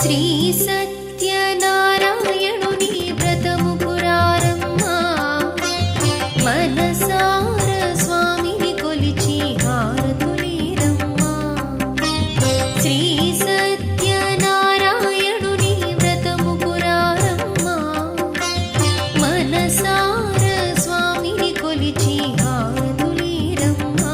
శ్రీ సత్యనారాయణుని వ్రతము పురారమ్మా మనసార స్వామిని కొలిచి హారతులీరమ్మా శ్రీ సత్యనారాయణుని వ్రతము పురారమ్మా మనసార స్వామిని కొలిచి హారతులీరమ్మా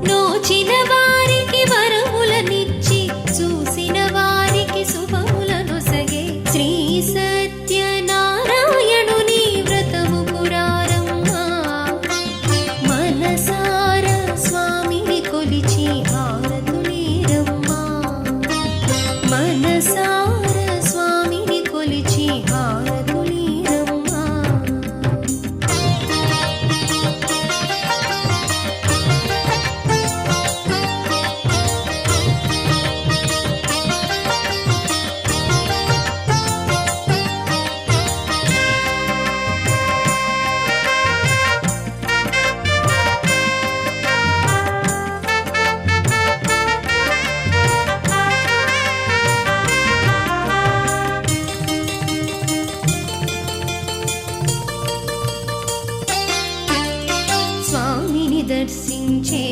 నోచిన వారికి వరములనిచ్చి చూసిన వారికి శుభములను సగే శ్రీ సత్యనారాయణుని వ్రతము పురారమ్మా మనసార స్వామిని కొలిచి హారతులీరమ్మా మనసార స్వామిని కొలిచి హారతులీరమ్మా స్వామిని దర్శించే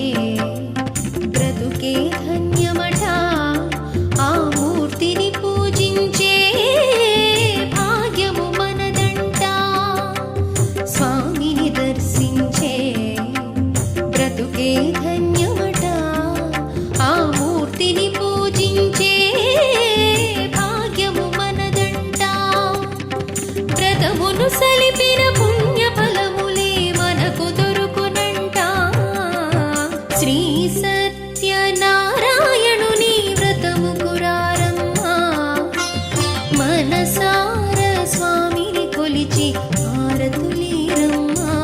బ్రతుకే ధన్యమట ఆ మూర్తిని పూజించే భాగ్యము మనదంట స్వామిని దర్శించే బ్రతుకే ధన్యమట ఆ మూర్తిని పూజించే భాగ్యము మనదంట వ్రతమును సలిపిన పుణ్య ఫలములే మనకు దొరుకునంట శ్రీ సత్యనారాయణుని వ్రతము పురారమ్మా మనసార స్వామిని కొలిచి హారతులీరమ్మా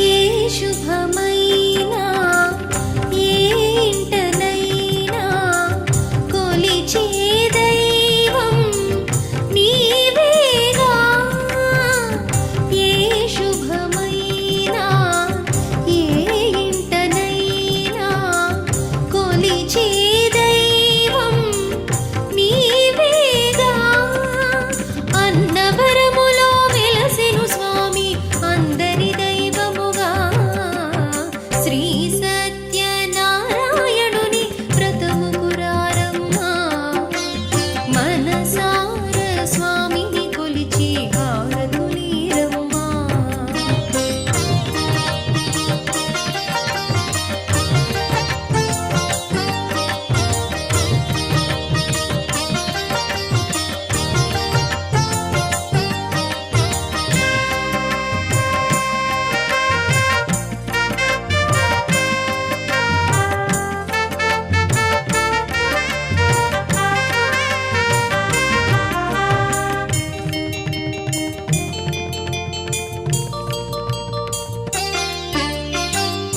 ఏ శుభమైనా ఏ ఇంటనైనా కొలిచే దైవం నీవేగా ఏ శుభమైనా ఏ ఇంటనైనా కొలిచే దైవం నీవేగా అన్నవరములో వెలసెను స్వామి అందరి దైవముగా శ్రీ సత్యనారాయణుని వ్రతము పురారమ్మా మనసార స్వామిని కొలిచి హారతులీరమ్మా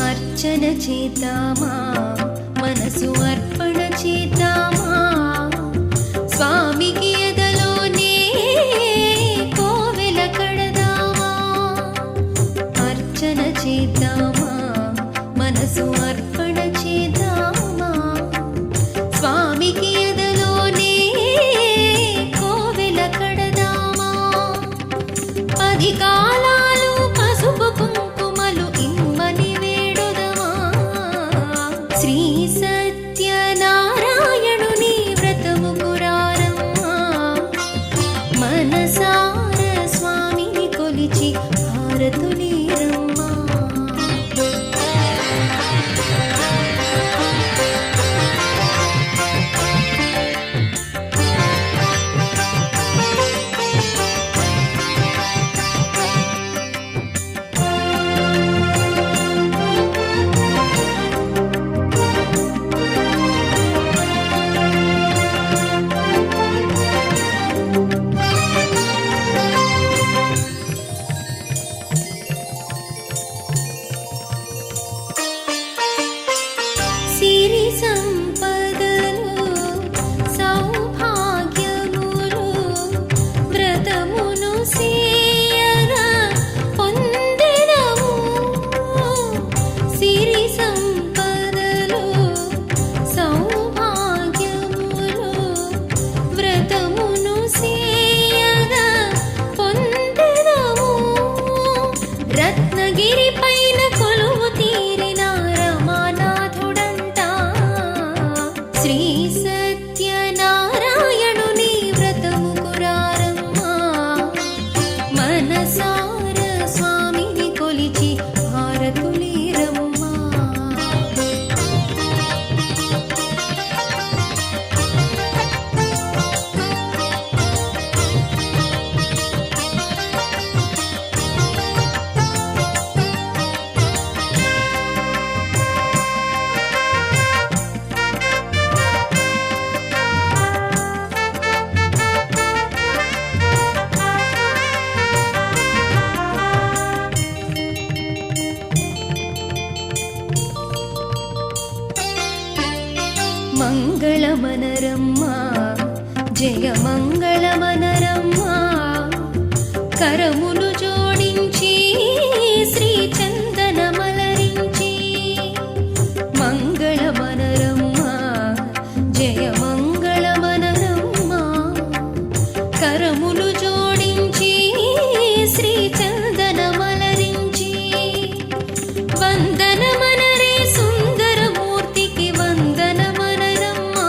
అర్చన చేద్దామా మనసు అర్పణ చేద్దామా స్వామికి ఎదలోనే కోవెల కడదామా అర్చన చేద్దామా మనసు అర్పణ చేద్దామా స్వామికి ఎదలోనే కోవెల కడదామా 10 కాలాలు పసుపు కుంకుమలు ఇమ్మని వేడుదమా శ్రీ సత్యనారాయణుని వ్రతము పురారమ్మా మనసార స్వామిని కొలిచి హారతులీరమ్మా మంగళమనరమ్మా జయ మంగళమనరమ్మా కరములు జోడించి శ్రీ చందనమలరించి మంగళమనరమ్మా జయ మంగళమనరమ్మా కరములు జోడించి శ్రీ చందనమలరించి వందనమనరే సుందరమూర్తికి వందనమనరమ్మా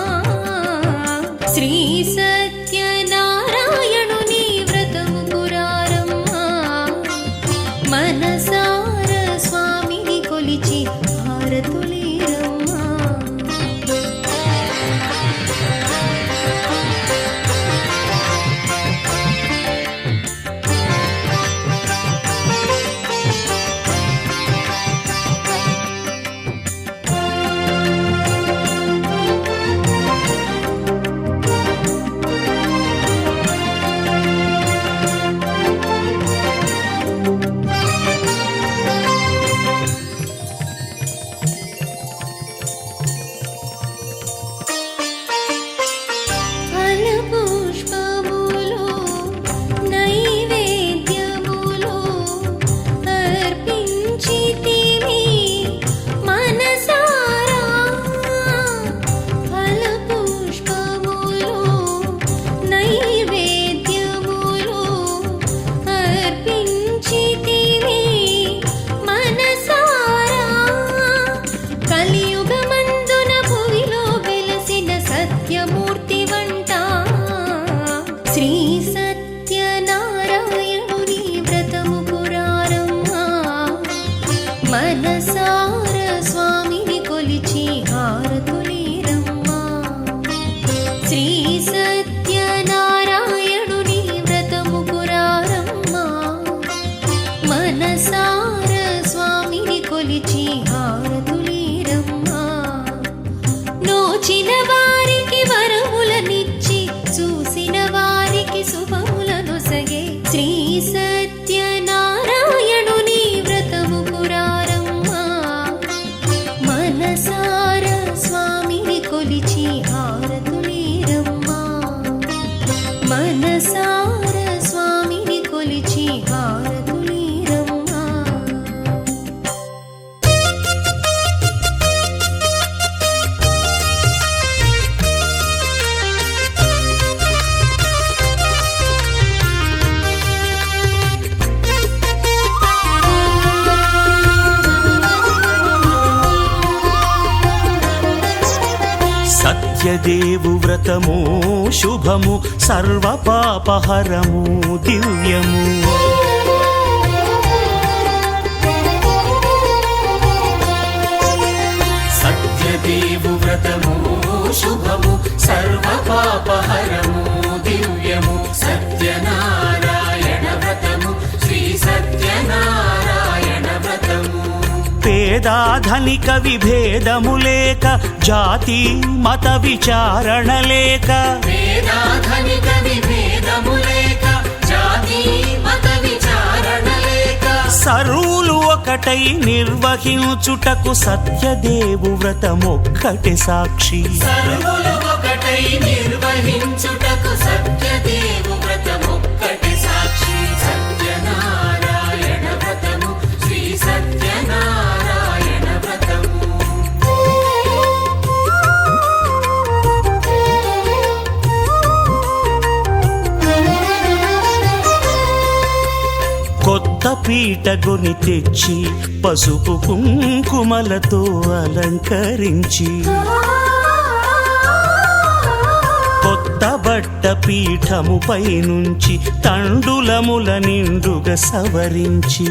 శ్రీ సత్యనారాయణుని వ్రతము పురారమ్మా మనసార స్వామిని కొలిచి హారతులీరమ్మా ఫలపుష్పములు నైవేద్యములు అర్పించితిమి మనసారా ఫలపుష్పములు నైవేద్యములు అర్పించితిమి మనసారా కలియుగమందున భువిలో వెలసిన సత్యమూర్తి వంట శ్రీ సత్యనారాయణుని వ్రతము పురారమ్మా మనసార స్వామిని కొలిచి హారతులీరమ్మా శ్రీ సత్యనారాయణుని వ్రతము పురారమ్మా మనసార స్వామిని కొలిచి హారతులీరమ్మా నోచిన వారికి వరములనిచ్చి చూసిన వారికి శుభములనొసగే శ్రీ సత్యనారాయణుని వ్రతము పురారమ్మా మనసార స్వామిని కొలిచి హారతులీరమ్మా మనసార స్వామిని కొలిచి హారతులీరమ్మా సత్యదేవు వ్రతము శుభము సర్వ పాపహరము దివ్యము సత్యదేవు వ్రతము శుభము సర్వ పాపహరము దివ్యము సత్యనారాయణ వ్రతము శ్రీ సత్యనారాయణ వ్రతము పేదాధనిక విభేదము లేక జాతి మత విచారణ లేక వేదాధనిక విభేదము లేక జాతి మత విచారణ లేక సర్వులు ఒకటై నిర్వహించుటకు సత్యదేవు వ్రతమొక్కటి సాక్షి సర్వులు ఒకటై నిర్వహించుటకు సత్యదేవు వ్రతమొక్కటి సాక్షి సత్యనారాయణ వ్రతము శ్రీ సత్యనారాయణ వ్రతము కొత్త పీటగొని తెచ్చి పసుపు కుంకుమలతో అలంకరించి కొత్త బట్ట పీఠముపై నుంచి తండులముల నిండుగా సవరించి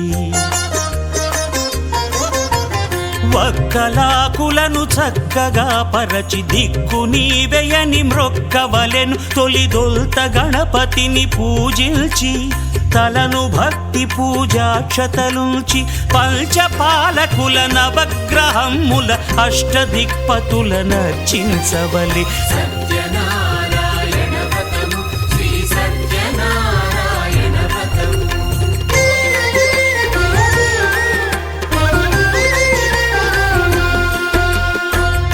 వక్కలాకులను చక్కగా పరచి దిక్కు నీవెయని మ్రొక్కవలెను తొలిదొల్త గణపతిని పూజించి తలను భక్తి పూజాక్షతలుంచి పంచపాలకుల నవగ్రహముల అష్టదిక్పతుల నర్చించవలి సత్యనారాయణ వ్రతము శ్రీ సత్యనారాయణ వ్రతము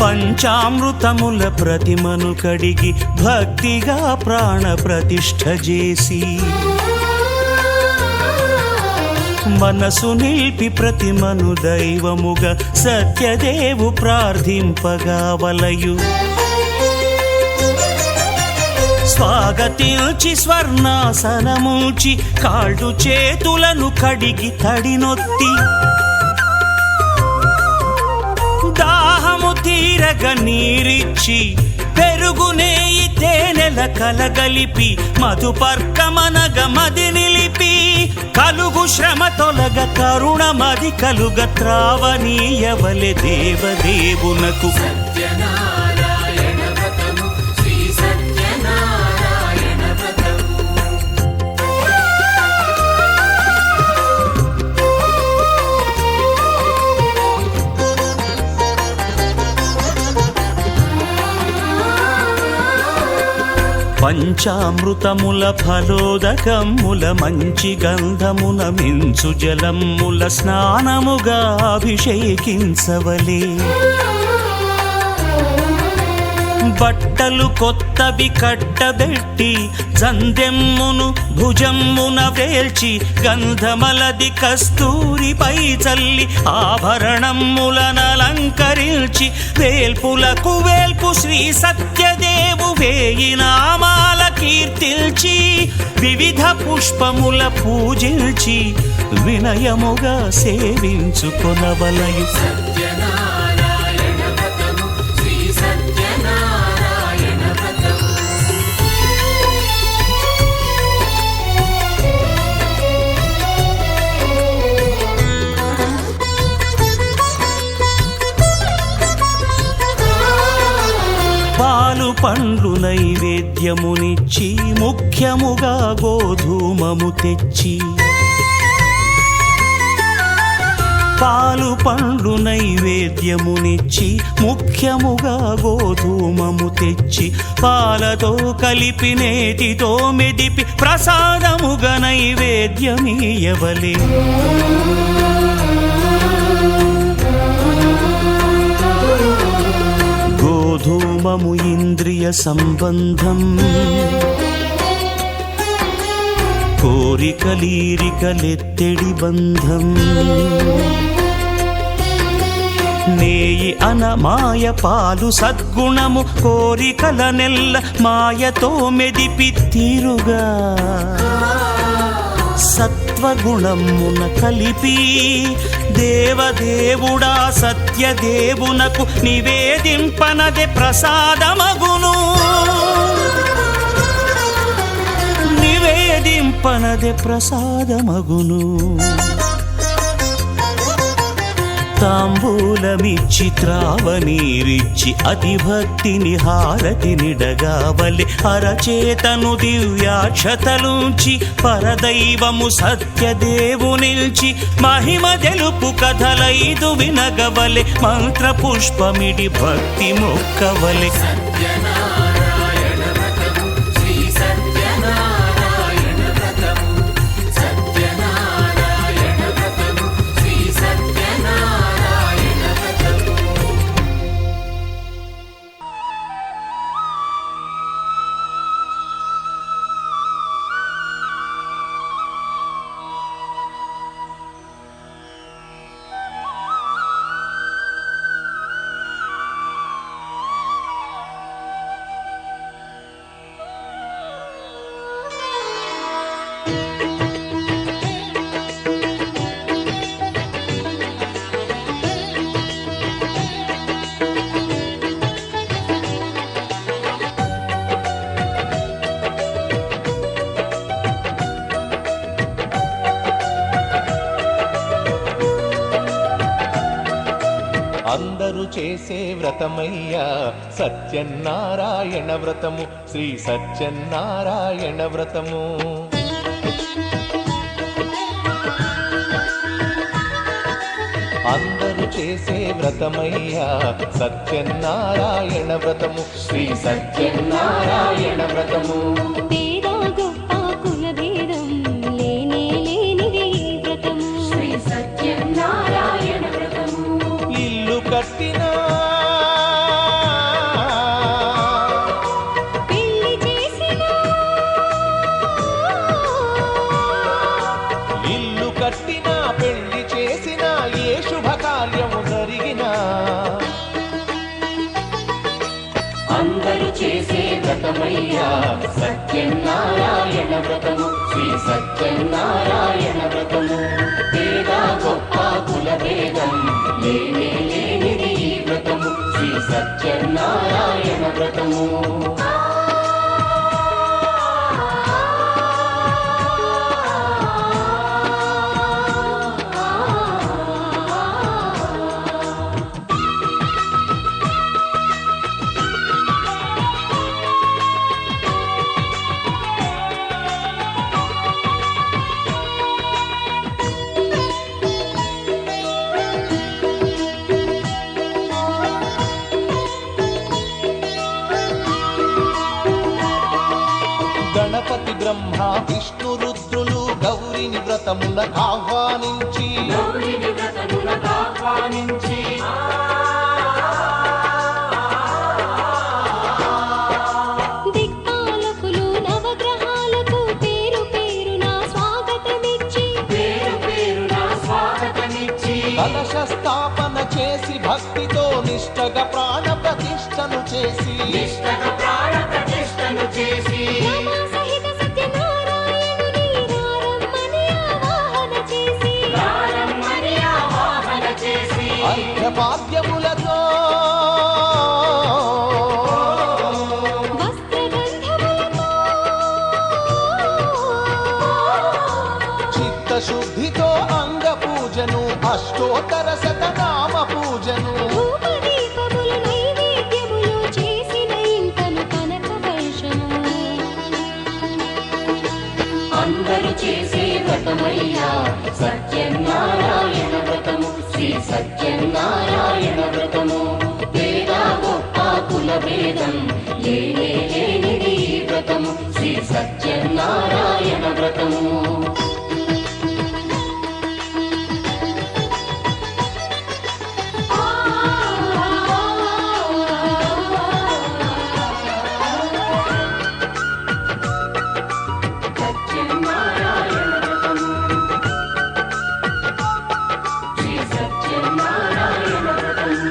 పంచామృతముల ప్రతిమను కడిగి భక్తిగా ప్రాణ ప్రతిష్ఠ చేసి మనసు నిలిపి ప్రతిమను దైవముగా సత్యదేవు ప్రార్థింపగా వలయు. స్వాగతించి స్వర్ణాసనముంచి కాళ్ళు చేతులను కడిగి తడినొత్తి దాహము తీరగ నీరిచ్చి పెరుగు నెయ్యి తేనెల కలగలిపి మధుపర్కమనగ మది నిలిపి కలుగు శ్రమ తొలగ కరుణ మది కలుగ త్రావనీయవలె దేవదేవునకు. సత్యనారాయణ వ్రతము శ్రీ సత్యనారాయణ వ్రతము. పంచామృతముల ఫలోదకముల మంచి గంధమున మించు జలముల స్నానముగా అభిషేకించవలే. బట్టలు కొత్తవి కట్టబెట్టి జందెమ్మును భుజమ్మున వేల్చి గంధమలది కస్తూరిపై చల్లి ఆభరణములనలంకరించి వేల్పులకు వేల్పు శ్రీ సత్యదేవు వేయి నామాల కీర్తిల్చి వివిధ పుష్పముల పూజించి వినయముగా సేవించుకొనవలయు. సత్యనారాయణ వ్రతము శ్రీ సత్యనారాయణ వ్రతము. పాలు పండ్లు నైవేద్యమునిచ్చి ముఖ్యముగా గోధూమము తెచ్చి పాలు పండ్లు నైవేద్యమునిచ్చి ముఖ్యముగా గోధూమము తెచ్చి పాలతో కలిపి నేతితో మెదిపి ప్రసాదముగా నైవేద్యమీయవలే. గోధూమము ఇంద్రియ సంబంధం కోరికలీరికలెత్తెడి బంధం. నేయి అనమాయ పాలు సద్గుణము కోరికల నెల్ల మాయతో మెదిపి తీరుగా సత్వగుణమున కలిపి దేవదేవుడా సత్యదేవునకు నివేదింపనదే ప్రసాదమగును. నివేదింపనదే ప్రసాదమగును. తాంబూలమిచ్చి త్రావనీరిచ్చి అతిభక్తిని హారతినిడగావలె. అరచేతను దివ్యాక్షతలుంచి పరదైవము సత్యదేవునిల్చి మహిమ తెలుపు కథలైదు వినగవలె. మంత్ర పుష్పమిడి భక్తి మొక్కవలె. సత్యనారాయణ వ్రతము శ్రీ సత్యనారాయణ వ్రతము. సత్యనారాయణ వ్రతము శ్రీ సత్యనారాయణ వ్రతము. అందరూ చేసే వ్రతమయ్యా సత్యనారాయణ వ్రతము శ్రీ సత్యనారాయణ వ్రతము. అందరూ చేసే వ్రతమయ్యా సత్యనారాయణ వ్రతము శ్రీ సత్యనారాయణ వ్రతము. పేద గొప్ప కుల భేదం లేనే లేనిది ఈ వ్రతము. శ్రీ సత్యనారాయణ వ్రతము. ఇల్లు కట్టినా వ్రతమయ్యా సత్యనారాయణ వ్రతము శ్రీ సత్యనారాయణ వ్రతము పేద గొప్ప కుల భేదం లేనే లేనిది ఈ వ్రతము శ్రీ సత్యనారాయణ వ్రతము గణపతి బ్రహ్మ విష్ణు రుద్రులు గౌరిని వ్రతమునకు ఆహ్వానించి దిక్పాలకులు నవగ్రహాలకు పేరు పేరున స్వాగతమిచ్చి కలశ స్థాపన చేసి భక్తితో నిష్టగా ప్రాణ ప్రతిష్టను చేసి రమా సహిత సత్యనారాయణుని ఆవాహన చేసి అర్ఘ్యపాద్యములతో వస్త్రగంధములతో చిత్తశుద్ధితో అంగ పూజను అష్టోత్తర శతనామ పూజను ధూపదీపములు నైవేద్యములు చేసిన ఇంకను కనక వర్షము అందరూ చేసే వ్రతమయ్యా సత్యనారాయణ వ్రతము శ్రీ సత్యనారాయణ వ్రతము పేద గొప్ప కుల భేదం లేనే లేనిది ఈ వ్రతము శ్రీ సత్యనారాయణ వ్రతము సత్యనారాయణ వ్రతము శ్రీ సత్యనారాయణ వ్రతము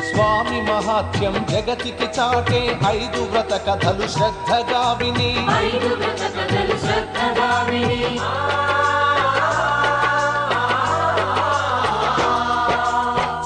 స్వామి మహాత్యం జగతికి చాటే 5 వ్రత కథలు శ్రద్ధగా విని 5 వ్రత కథలు శ్రద్ధగా విని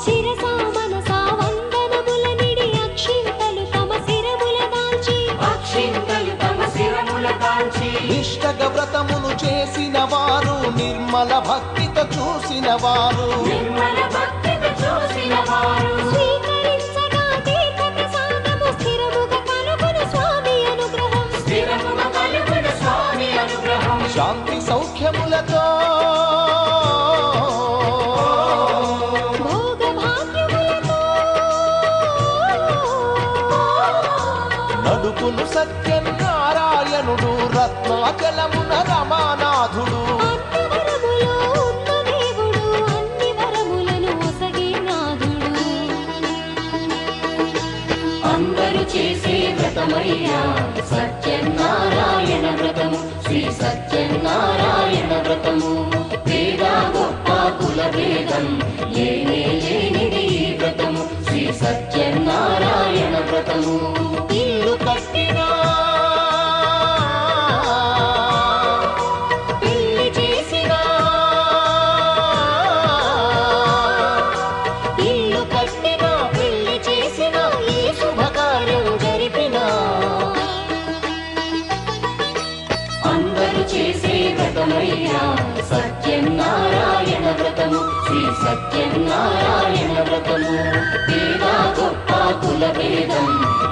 శిరసా మనసా వందనముల నిడి అక్షింతలు తమ శిరముల దాల్చి అక్షింతలు తమ శిరముల కాల్చి నిష్టగా వ్రతమును చేసిన వారు నిర్మల భక్తితో చూసిన వారు నిర్మల భక్తితో చూసిన వారు స్వీకరించగా తీర్థ ప్రసాదము స్థిరముగా కలుగును స్వామి అనుగ్రహం స్థిరముగా కలుగును స్వామి అనుగ్రహం శాంతి సౌఖ్యములతో భోగ భాగ్యములతో నడుపును సత్యనారాయణుడు రత్నాచలమున రమానాథుడు అన్నవరములో ఉన్న దేవుడు అన్ని వరములను ఒసగే నాథుడు అందరూ చేసే వ్రతమయ్యా సత్యనారాయణ వ్రతము శ్రీ సత్యనారాయణ వ్రతము పేద గొప్ప కుల భేదం లేనే లేనిది ఈ వ్రతము శ్రీ సత్యనారాయణ వ్రతము ఇల్లు కట్టినా పెళ్లి చేసినా ఇల్లు కట్టినా పెళ్లి చేసినా ఈ శుభకార్యం జరిపినా అందరూ చేసే వ్రతమయ్యా సత్యనారాయణ వ్రతము శ్రీ సత్యనారాయణ వ్రతము పేద గొప్ప కుల భేదం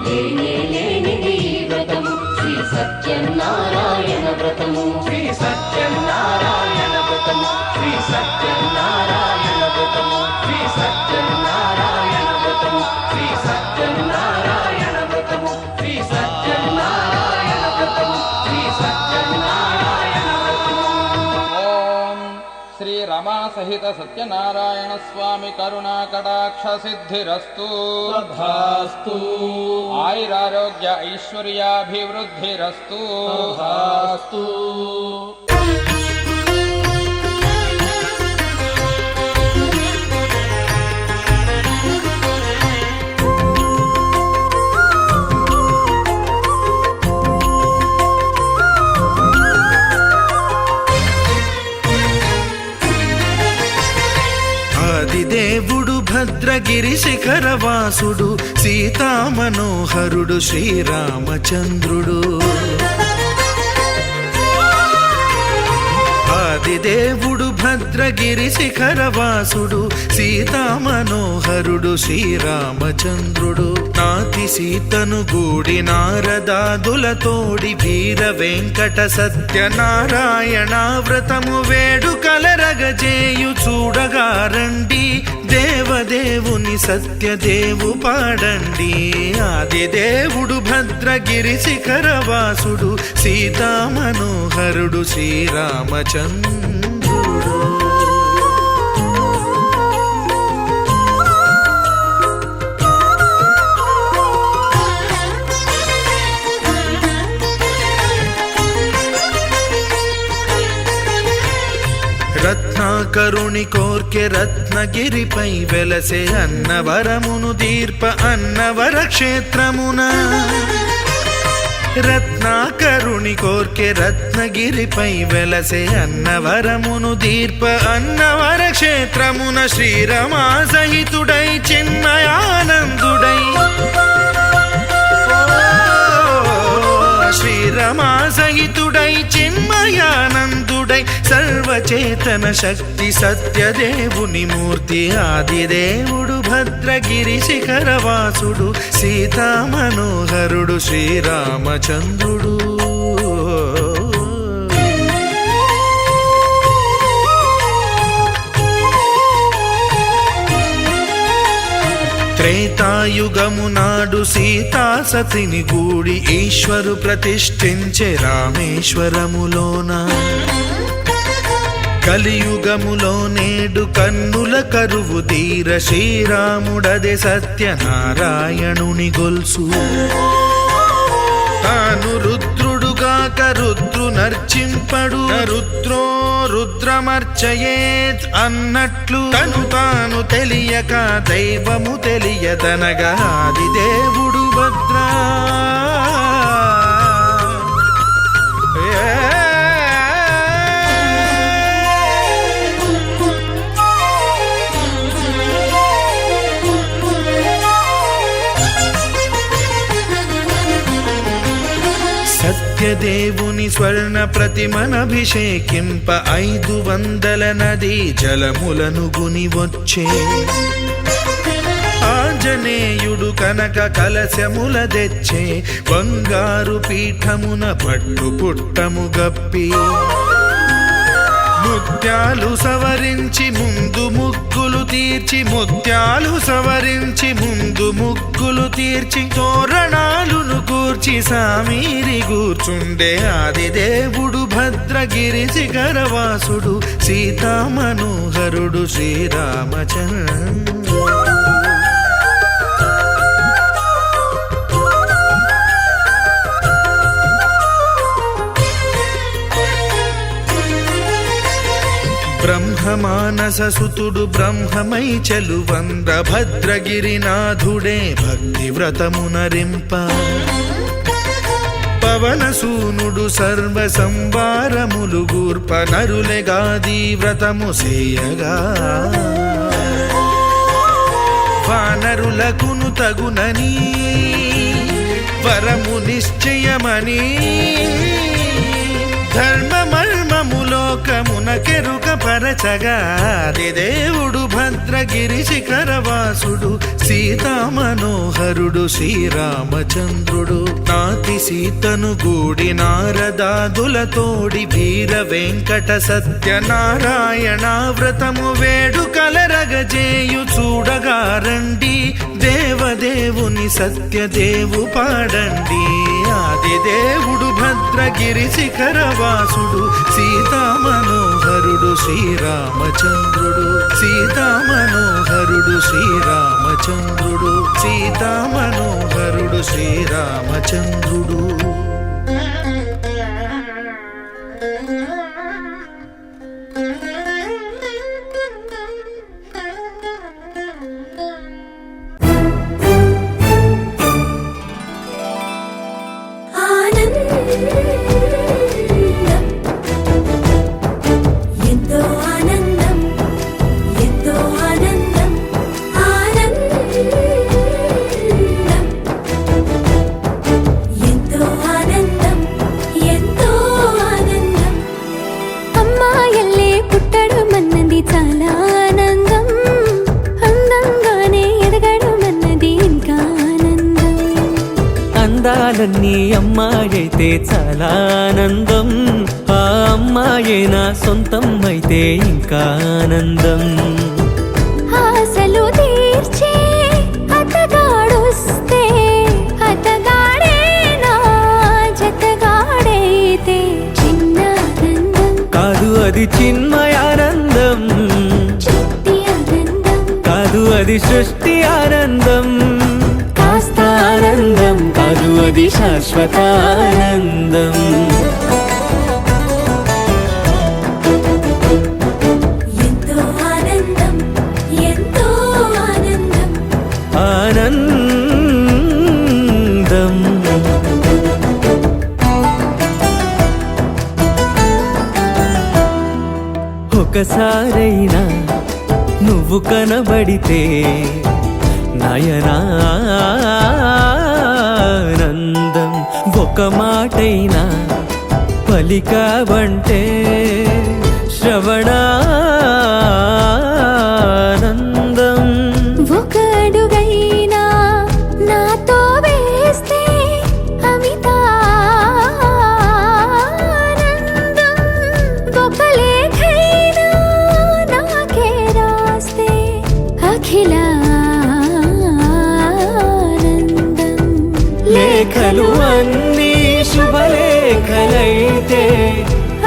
లేనే లేనిది ఈ వ్రతము శ్రీ సత్యనారాయణ వ్రతము శ్రీ సత్యనారాయణ వ్రతము శ్రీ సత్యనారాయణ వ్రతము శ్రీ సత్యనారాయణ వ్రతము శ్రీ సత్యనారాయణ వ్రతము శ్రీ సత్యనారాయణ వ్రతము శ్రీ సత్యనారాయణ వ్రతము ఓం శ్రీ రమా సహిత సత్యనారాయణ స్వామి కరుణా కటాక్ష సిద్ధిరస్తు తథాస్తు ఆయురారోగ్య ఐశ్వర్యాభివృద్ధిరస్తు తథాస్తు భద్రగిరి శిఖరవాసుడు సీతామనోహరుడు శ్రీరామచంద్రుడు. ఆదిదేవుడు భద్రగిరి శిఖరవాసుడు సీతామనోహరుడు శ్రీరామచంద్రుడు. నాతి సీతను గూడి నారదాదులతోడి వీర వెంకట సత్యనారాయణ వ్రతము వేడుకలరగజేయు చూడగా రండి, దేవదేవుని సత్యదేవు పాడండి. ఆదిదేవుడు భద్రగిరి శిఖరవాసుడు సీతామనోహరుడు శ్రీరామచంద్రుడు. రత్నాకరుని కోర్కె రత్నగిరిపై వెలసే అన్నవరమును దీర్ప అన్నవర క్షేత్రమున. రత్నాకరుని కోర్కె రత్నగిరిపై వెలసే అన్నవరమును దీర్ప అన్నవర క్షేత్రమున. శ్రీరమా సహితుడై చిన్మయానందుడై శ్రీరమా సహితుడై చిన్మయానందుడై సర్వచేతన శక్తి సత్యదేవుని మూర్తి. ఆదిదేవుడు భద్రగిరి శిఖరవాసుడు సీతామనోహరుడు శ్రీరామచంద్రుడు. త్రేతాయుగము నాడు సీతా సతిని గూడి ఈశ్వరు ప్రతిష్ఠించే రామేశ్వరములోన. కలియుగములో నేడు కన్నుల కరువు తీర శ్రీరాముడదే సత్యనారాయణుని గొల్సు. తాను రుద్రుడుగాక రుద్రు నర్చింపడు, రుద్రో రుద్రమర్చయేత్ అన్నట్లు తను తాను తెలియక దైవము తెలియదనగా ఆదిదేవుడు భద్రా. సత్యదేవుని స్వర్ణ ప్రతిమనభిషేకింప 500 నదీ జలములను గుని వచ్చే. ఆంజనేయుడు కనక కలశముల తెచ్చే, బంగారు పీఠమున పట్టు పుట్టము గప్పి. ముత్యాలు సవరించి ముందు ముగ్గులు తీర్చి, ముత్యాలు సవరించి ముందు ముగ్గులు తీర్చి, తోరణాలును కూర్చి సామీరి కూర్చుండే ఆదిదేవుడు భద్రగిరి శిఖరవాసుడు సీతామనోహరుడు శ్రీరామచంద్రుడు. బ్రహ్మమానస సుతుడు బ్రహ్మమై చెలువంద భద్రగిరినాథుడే భక్తి వ్రతమునరింప. పవనసూనుడు సర్వ సంవారములు గూర్ప, నరులెగాది వ్రతము సేయగా. వానరులకును తగునని వరము నిశ్చయమని, ధర్మమర్మములోకమున కెరుక పరచగా ఆదిదేవుడు భద్రగిరి శిఖరవాసుడు సీతామనోహరుడు శ్రీరామచంద్రుడు. నాతి సీతను గూడి నారదాదులతోడి వీర వెంకట సత్యనారాయణ వ్రతము వేడుకలరగజేయు చూడగా రండి, దేవదేవుని సత్యదేవు పాడండి. ఆదిదేవుడు భద్రగిరి శిఖరవాసుడు సీతామనోహరుడు శ్రీరామచంద్రుడు. సీతామనోహరుడు శ్రీరామచంద్రుడు. సీతామనోహరుడు శ్రీరామచంద్రుడు. ఎంతో ఆనందం, ఎంతో ఆనందం, ఆనందం. చాలా ఆనందం. ఆ అమ్మాయే నా సొంతం అయితే ఇంకా ఆనందం. ఆశలు తీర్చే అతగాడొస్తే అతగాడే నా జతగాడైతే చిన్న ఆనందం కాదు అది చిన్మయానందం, చిట్టి ఆనందం కాదు అది సృష్టి ఆనందం. కాస్త ఆనందం కాదు అది శాశ్వత ఆనందం. ఎంతో ఆనందం ఎంతో ఆనందం ఆనందం. ఒకసారైనా నువ్వు కనబడితే నయనానందం. ఒక మాటైనా పలికావంటే శ్రవణానందం. ఒక అడుగైనా నాతో వేస్తే అమితానందం. ఒక లేఖైనా నాకే రాస్తే అఖిలానందం. లేఖలు అన్నీ శుభలేఖలైతే,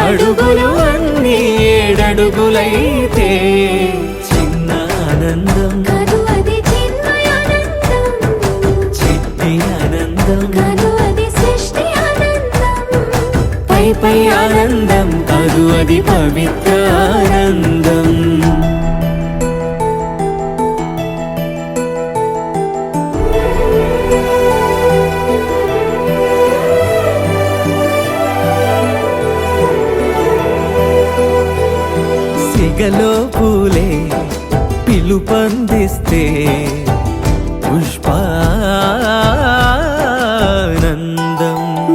అడుగులు అన్నీ ఏడడుగులైతే చిన్న ఆనందం కాదు అది చిన్మయానందం, చిట్టి ఆనందం. కాదు అది సృష్టి ఆనందం. పై పై ఆనందం కాదు అది పవిత్ర ఆనందం. సిగలో పూలే పిలుపందిస్తే పుష్పానందం.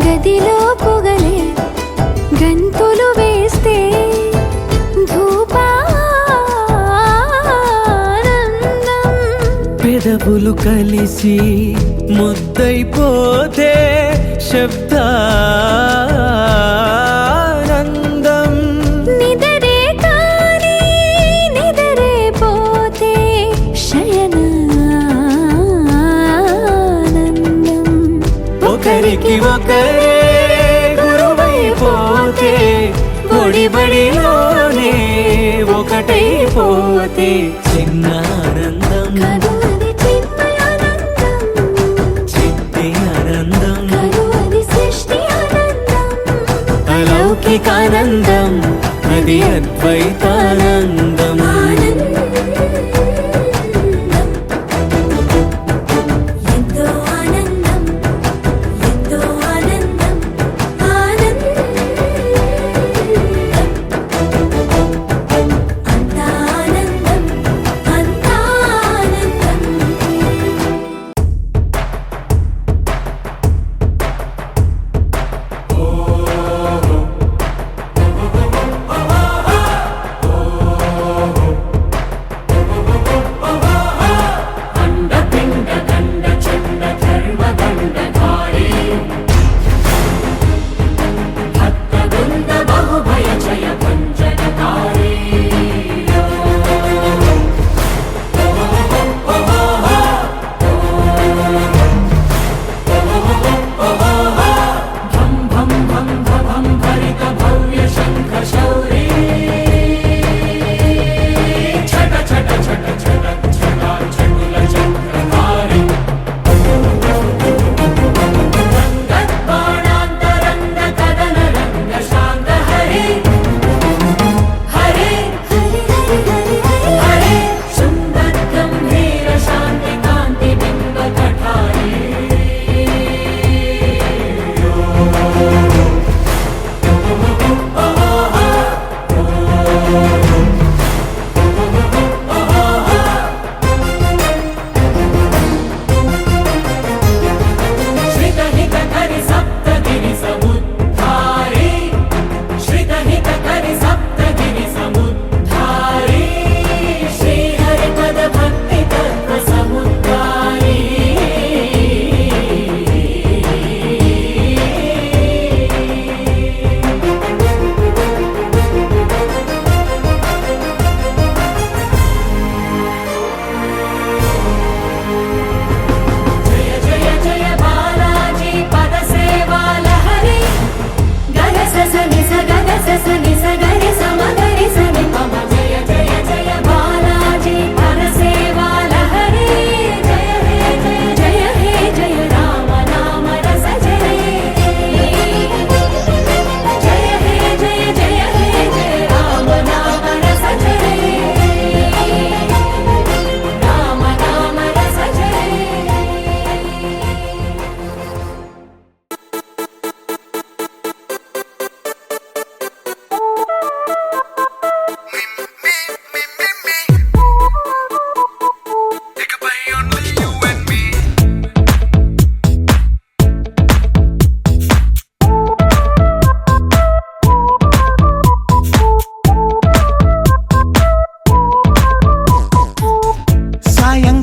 గదిలో పొగలే గంతులు వేస్తే ధూపానందం. పెదవులు కలిసి ముద్దైపోతే శబ్దానందం. నిదరే కాని నిదరే పోతే శయనానందం. ఒకరికి ఒకరే గురువైపోతే, బడిలోనే ఒకటైపోతే చిన్న ఆనందం, కాదు అది చిన్మయానందం, చిట్టి ఆనందం. కాదు అది సృష్టి ఆనందం. అలౌకికానందం అది అద్వైతానందం. ఎంతో ఆనందం ఎంతో ఆనందం ఆనందం. అంతా ఆనందం అంతా ఆనందం.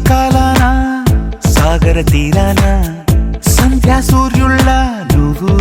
కాలాన సాగర తీరాన సంధ్యా సూర్యుళ్ళ నువ్వు